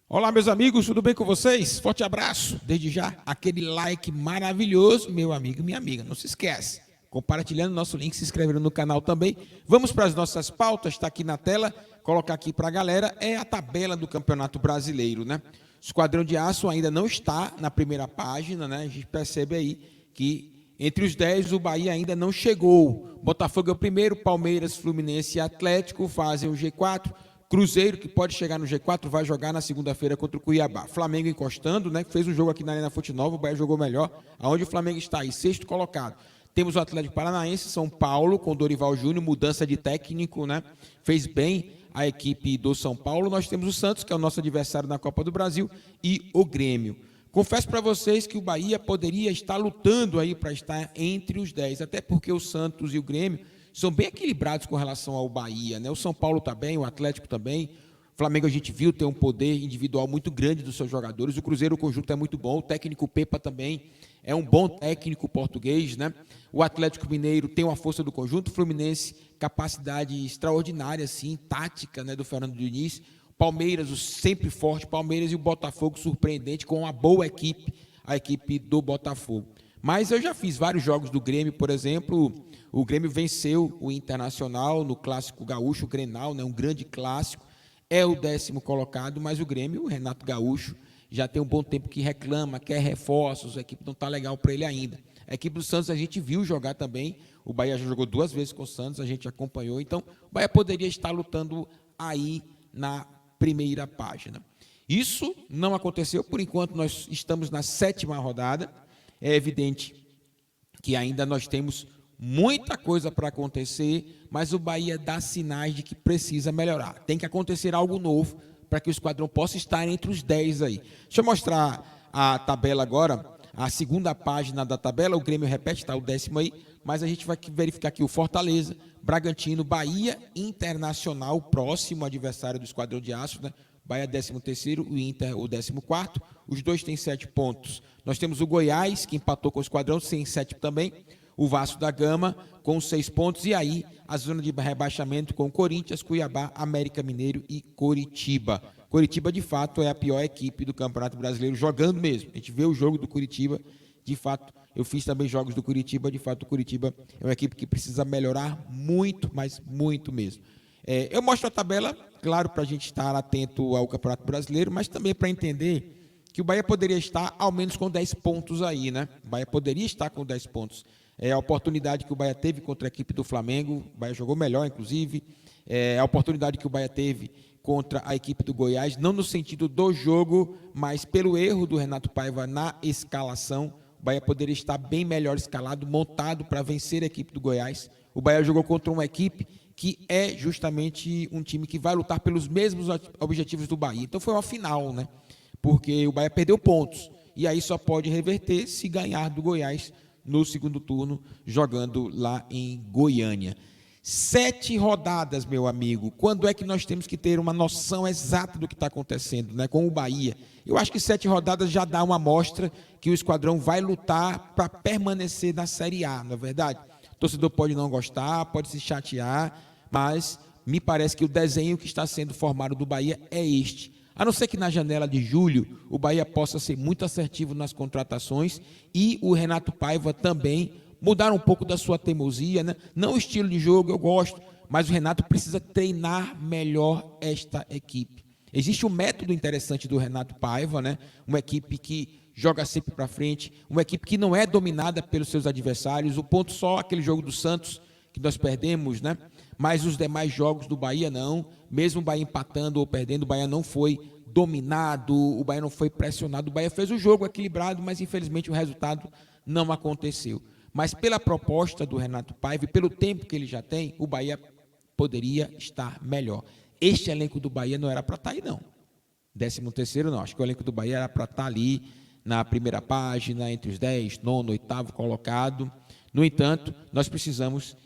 Olá, meus amigos, tudo bem com vocês? Forte abraço. Desde já, aquele like maravilhoso, meu amigo e minha amiga. Não se esquece, compartilhando nosso link, se inscrevendo no canal também. Vamos para as nossas pautas, está aqui na tela. Colocar aqui para a galera, é a tabela do Campeonato Brasileiro, né? O Esquadrão de Aço ainda não está na primeira página, né? A gente percebe aí que entre os 10 o Bahia ainda não chegou. Botafogo é o primeiro, Palmeiras, Fluminense e Atlético fazem o G4. Cruzeiro, que pode chegar no G4, vai jogar na segunda-feira contra o Cuiabá. Flamengo encostando, né? Fez um jogo aqui na Arena Fonte Nova, o Bahia jogou melhor. Aonde o Flamengo está aí? Sexto colocado. Temos o Atlético Paranaense, São Paulo, com Dorival Júnior, mudança de técnico, né? Fez bem a equipe do São Paulo. Nós temos o Santos, que é o nosso adversário na Copa do Brasil, e o Grêmio. Confesso para vocês que o Bahia poderia estar lutando aí para estar entre os 10, até porque o Santos e o Grêmio são bem equilibrados com relação ao Bahia, né? O São Paulo também, o Atlético também. O Flamengo a gente viu ter um poder individual muito grande dos seus jogadores. O Cruzeiro, o conjunto é muito bom. O técnico Pepa também é um bom técnico português, né? O Atlético Mineiro tem uma força do conjunto. O Fluminense, capacidade extraordinária, assim, tática, né, do Fernando Diniz. Palmeiras, o sempre forte Palmeiras, e o Botafogo surpreendente com uma boa equipe, a equipe do Botafogo. Mas eu já fiz vários jogos do Grêmio, por exemplo, o Grêmio venceu o Internacional no Clássico Gaúcho, o Grenal, né, um grande clássico, é o 10º colocado, mas o Grêmio, o Renato Gaúcho, já tem um bom tempo que reclama, quer reforços, a equipe não está legal para ele ainda. A equipe do Santos a gente viu jogar também, o Bahia já jogou 2 vezes com o Santos, a gente acompanhou, então o Bahia poderia estar lutando aí na primeira página. Isso não aconteceu, por enquanto nós estamos na 7ª rodada. É evidente que ainda nós temos muita coisa para acontecer, mas o Bahia dá sinais de que precisa melhorar. Tem que acontecer algo novo para que o Esquadrão possa estar entre os 10 aí. Deixa eu mostrar a tabela agora, a segunda página da tabela. O Grêmio repete, está o 10º aí, mas a gente vai verificar aqui o Fortaleza, Bragantino, Bahia, Internacional, próximo adversário do Esquadrão de Aço, né? Bahia 13º, o Inter o 14º, os dois têm 7 pontos. Nós temos o Goiás, que empatou com o Esquadrão, sem 7 também, o Vasco da Gama com 6 pontos, e aí a zona de rebaixamento com Corinthians, Cuiabá, América Mineiro e Coritiba. Coritiba, de fato, é a pior equipe do Campeonato Brasileiro, jogando mesmo. A gente vê o jogo do Coritiba, de fato, eu fiz também jogos do Coritiba, de fato, o Coritiba é uma equipe que precisa melhorar muito, mas muito mesmo. Eu mostro a tabela, claro, para a gente estar atento ao Campeonato Brasileiro, mas também para entender que o Bahia poderia estar ao menos com 10 pontos aí, né? O Bahia poderia estar com 10 pontos. A oportunidade que o Bahia teve contra a equipe do Flamengo, o Bahia jogou melhor, inclusive. A oportunidade que o Bahia teve contra a equipe do Goiás, não no sentido do jogo, mas pelo erro do Renato Paiva na escalação. O Bahia poderia estar bem melhor escalado, montado para vencer a equipe do Goiás. O Bahia jogou contra uma equipe que é justamente um time que vai lutar pelos mesmos objetivos do Bahia. Então foi uma final, né? Porque o Bahia perdeu pontos. E aí só pode reverter se ganhar do Goiás no segundo turno, jogando lá em Goiânia. 7 rodadas, meu amigo. Quando é que nós temos que ter uma noção exata do que está acontecendo, né, com o Bahia? Eu acho que 7 rodadas já dá uma amostra que o Esquadrão vai lutar para permanecer na Série A, não é verdade? O torcedor pode não gostar, pode se chatear, mas me parece que o desenho que está sendo formado do Bahia é este. A não ser que na janela de julho o Bahia possa ser muito assertivo nas contratações e o Renato Paiva também mudar um pouco da sua teimosia, né? Não o estilo de jogo, eu gosto, mas o Renato precisa treinar melhor esta equipe. Existe um método interessante do Renato Paiva, né? Uma equipe que joga sempre para frente, uma equipe que não é dominada pelos seus adversários. O ponto só, aquele jogo do Santos que nós perdemos, né? Mas os demais jogos do Bahia não. Mesmo o Bahia empatando ou perdendo, o Bahia não foi dominado, o Bahia não foi pressionado. O Bahia fez o jogo equilibrado, mas infelizmente o resultado não aconteceu. Mas pela proposta do Renato Paiva e pelo tempo que ele já tem, o Bahia poderia estar melhor. Este elenco do Bahia não era para estar aí, não. 13º não, acho que o elenco do Bahia era para estar ali na primeira página, entre os 10, 9º, 8º colocado. No entanto, nós precisamos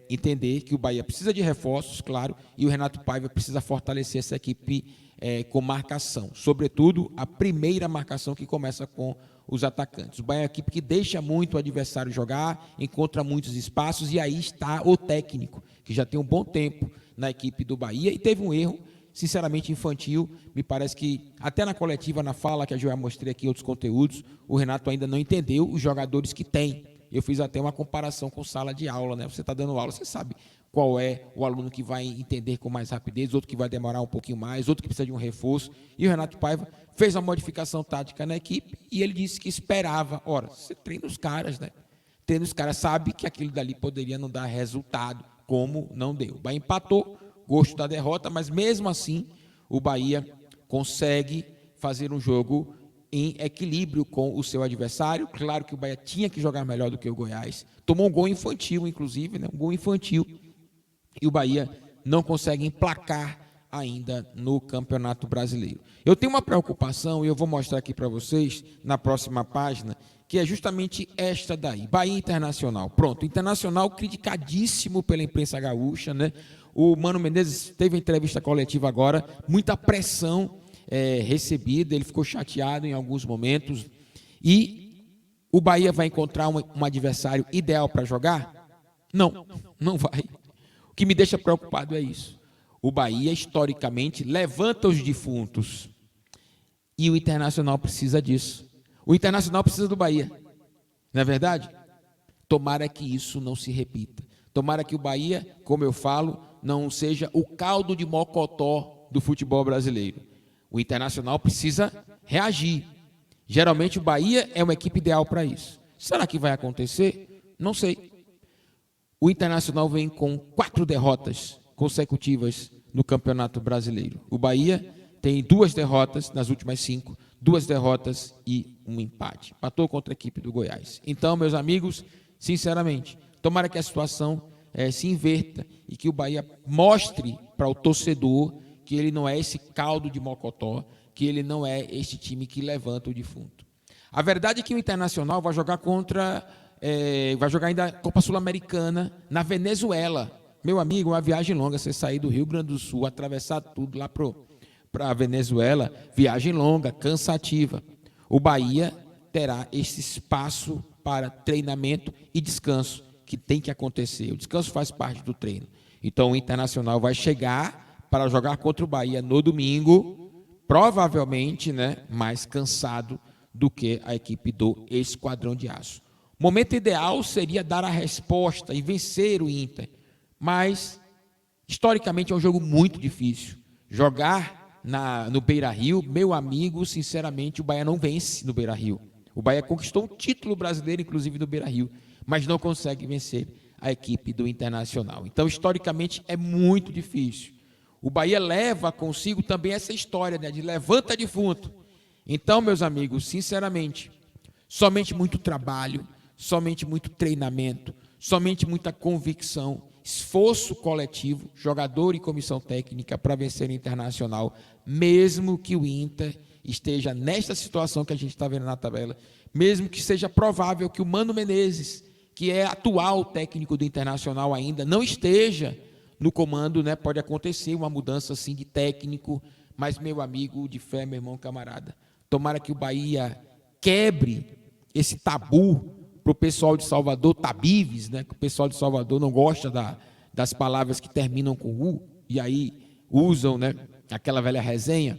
entender que o Bahia precisa de reforços, claro, e o Renato Paiva precisa fortalecer essa equipe com marcação, sobretudo a primeira marcação que começa com os atacantes. O Bahia é uma equipe que deixa muito o adversário jogar, encontra muitos espaços, e aí está o técnico, que já tem um bom tempo na equipe do Bahia, e teve um erro sinceramente infantil. Me parece que até na coletiva, na fala que eu já mostrei aqui, outros conteúdos, o Renato ainda não entendeu os jogadores que tem. Eu fiz até uma comparação com sala de aula, né? Você está dando aula, você sabe qual é o aluno que vai entender com mais rapidez, outro que vai demorar um pouquinho mais, outro que precisa de um reforço. E o Renato Paiva fez uma modificação tática na equipe e ele disse que esperava. Ora, você treina os caras, né? Treina os caras, sabe que aquilo dali poderia não dar resultado, como não deu. O Bahia empatou, gosto da derrota, mas mesmo assim o Bahia consegue fazer um jogo em equilíbrio com o seu adversário. Claro que o Bahia tinha que jogar melhor do que o Goiás. Tomou um gol infantil, inclusive, né? Um gol infantil. E o Bahia não consegue emplacar ainda no Campeonato Brasileiro. Eu tenho uma preocupação, e eu vou mostrar aqui para vocês na próxima página, que é justamente esta daí. Bahia Internacional. Pronto, Internacional criticadíssimo pela imprensa gaúcha, né? O Mano Menezes teve entrevista coletiva agora, muita pressão recebida, ele ficou chateado em alguns momentos. E o Bahia vai encontrar um adversário ideal para jogar? Não, não vai. O que me deixa preocupado é isso. O Bahia, historicamente, levanta os defuntos. E o Internacional precisa disso. O Internacional precisa do Bahia. Não é verdade? Tomara que isso não se repita. Tomara que o Bahia, como eu falo, não seja o caldo de mocotó do futebol brasileiro. O Internacional precisa reagir. Geralmente o Bahia é uma equipe ideal para isso. Será que vai acontecer? Não sei. O Internacional vem com 4 derrotas consecutivas no Campeonato Brasileiro. O Bahia tem 2 derrotas nas últimas 5, 2 derrotas e um empate. Empatou contra a equipe do Goiás. Então, meus amigos, sinceramente, tomara que a situação se inverta e que o Bahia mostre para o torcedor que ele não é esse caldo de mocotó, que ele não é esse time que levanta o defunto. A verdade é que o Internacional vai jogar vai jogar ainda a Copa Sul-Americana na Venezuela. Meu amigo, uma viagem longa, você sair do Rio Grande do Sul, atravessar tudo lá para a Venezuela, viagem longa, cansativa. O Bahia terá esse espaço para treinamento e descanso, que tem que acontecer. O descanso faz parte do treino. Então o Internacional vai chegar para jogar contra o Bahia no domingo, provavelmente, né, mais cansado do que a equipe do Esquadrão de Aço. O momento ideal seria dar a resposta e vencer o Inter, mas historicamente é um jogo muito difícil. Jogar no Beira-Rio, meu amigo, sinceramente, o Bahia não vence no Beira-Rio. O Bahia conquistou um título brasileiro, inclusive no Beira-Rio, mas não consegue vencer a equipe do Internacional. Então, historicamente, é muito difícil. O Bahia leva consigo também essa história, né, de levanta defunto. Então, meus amigos, sinceramente, somente muito trabalho, somente muito treinamento, somente muita convicção, esforço coletivo, jogador e comissão técnica para vencer o Internacional, mesmo que o Inter esteja nesta situação que a gente está vendo na tabela, mesmo que seja provável que o Mano Menezes, que é atual técnico do Internacional ainda, não esteja no comando, né? Pode acontecer uma mudança assim de técnico, mas meu amigo de fé, meu irmão, camarada, tomara que o Bahia quebre esse tabu para o pessoal de Salvador, tabives, né? Que o pessoal de Salvador não gosta das palavras que terminam com U, e aí usam, né, aquela velha resenha.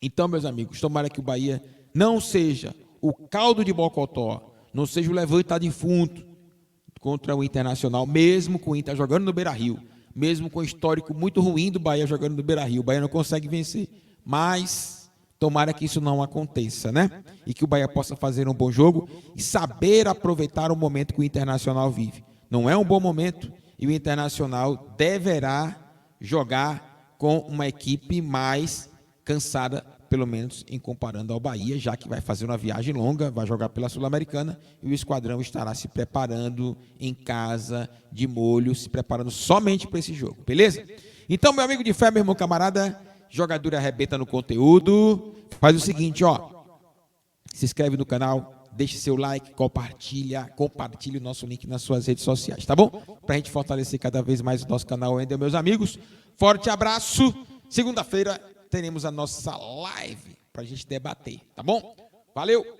Então, meus amigos, tomara que o Bahia não seja o caldo de mocotó, não seja o levanta defunto contra o Internacional, mesmo com o Inter jogando no Beira-Rio, mesmo com o histórico muito ruim do Bahia jogando no Beira-Rio. O Bahia não consegue vencer, mas tomara que isso não aconteça, né? E que o Bahia possa fazer um bom jogo e saber aproveitar o momento que o Internacional vive. Não é um bom momento e o Internacional deverá jogar com uma equipe mais cansada, pelo menos em comparando ao Bahia, já que vai fazer uma viagem longa, vai jogar pela Sul-Americana e o esquadrão estará se preparando em casa, de molho, se preparando somente para esse jogo, beleza? Então, meu amigo de fé, meu irmão camarada, jogador arrebenta no conteúdo, faz o seguinte, ó, se inscreve no canal, deixe seu like, compartilhe o nosso link nas suas redes sociais, tá bom? Para a gente fortalecer cada vez mais o nosso canal ainda, meus amigos. Forte abraço, segunda-feira teremos a nossa live para a gente debater, tá bom? Valeu!